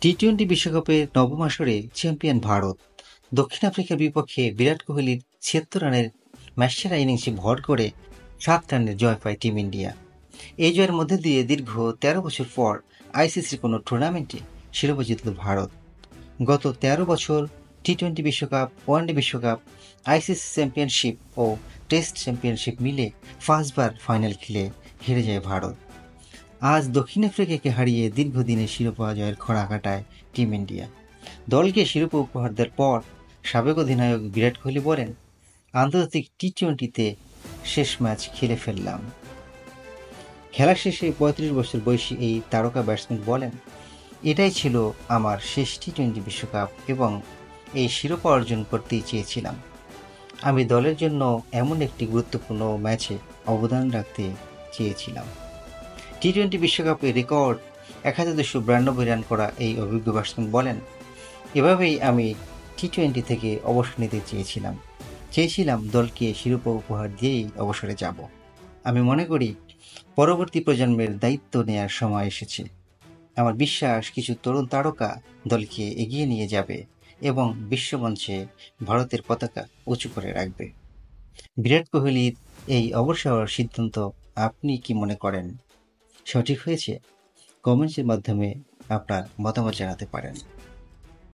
T twenty বিশ্বকাপের নবম আসরে চ্যাম্পিয়ন ভারত। দক্ষিণ আফ্রিকার বিপক্ষে বিরাট কোহলির ৭৬ রানের ম্যাচসেরা ইনিংসে ভর করে ৭ রানের জয় পায় টিম ইন্ডিয়া। এই জয়ের মধ্যে দিয়ে দীর্ঘ ১৩ বছর পর আইসিসির কোনো টুর্নামেন্টে শিরোপা জিতল ভারত। গত ১৩ বছর টি-টোয়েন্টি বিশ্বকাপ, ওয়ানডে বিশ্বকাপ, আইসিসি চ্যাম্পিয়নশিপ ও টেস্ট চ্যাম্পিয়নশিপ মিলে ৫ বার ফাইনাল খেলে হেরে যায় ভারত। আজ দক্ষিণ আফ্রিকাকে হারিয়ে দীর্ঘদিনের শিরোপা জয়ের খরা কাটায় টিম ইন্ডিয়া। দলকে শিরোপা উপহার দেওয়ার পর সাবেক অধিনায়ক বিরাট কোহলি বলেন, আন্তর্জাতিক টি-টোয়েন্টিতে শেষ ম্যাচ খেলে ফেললাম। খেলা শেষে ৩৫ বছর বয়সী এই তারকা ব্যাটসম্যান বলেন, এটাই ছিল আমার শেষ টি-টোয়েন্টি বিশ্বকাপ এবং এই শিরোপা অর্জন করতেই চেয়েছিলাম। আমি দলের জন্য এমন একটি গুরুত্বপূর্ণ ম্যাচে অবদান রাখতে চেয়েছিলাম। টি-টোয়েন্টি বিশ্বকাপে রেকর্ড ১,২৯২ রান করা এই অভিজ্ঞ ব্যাটসম্যান বলেন, এভাবেই আমি টি-টোয়েন্টি থেকে অবসর নিতে চেয়েছিলাম দলকে শিরোপা উপহার দিয়েই অবসরে যাব। আমি মনে করি পরবর্তী প্রজন্মের দায়িত্ব নেয়ার সময় এসেছে। আমার বিশ্বাস কিছু তরুণ তারকা দলকে এগিয়ে নিয়ে যাবে এবং বিশ্বমঞ্চে ভারতের পতাকা উঁচু করে রাখবে। বিরাট কোহলির এই অবসর সিদ্ধান্ত আপনি কি মনে করেন সঠিক হয়েছে? কমেন্টসের মাধ্যমে আপনার মতামত জানাতে পারেন।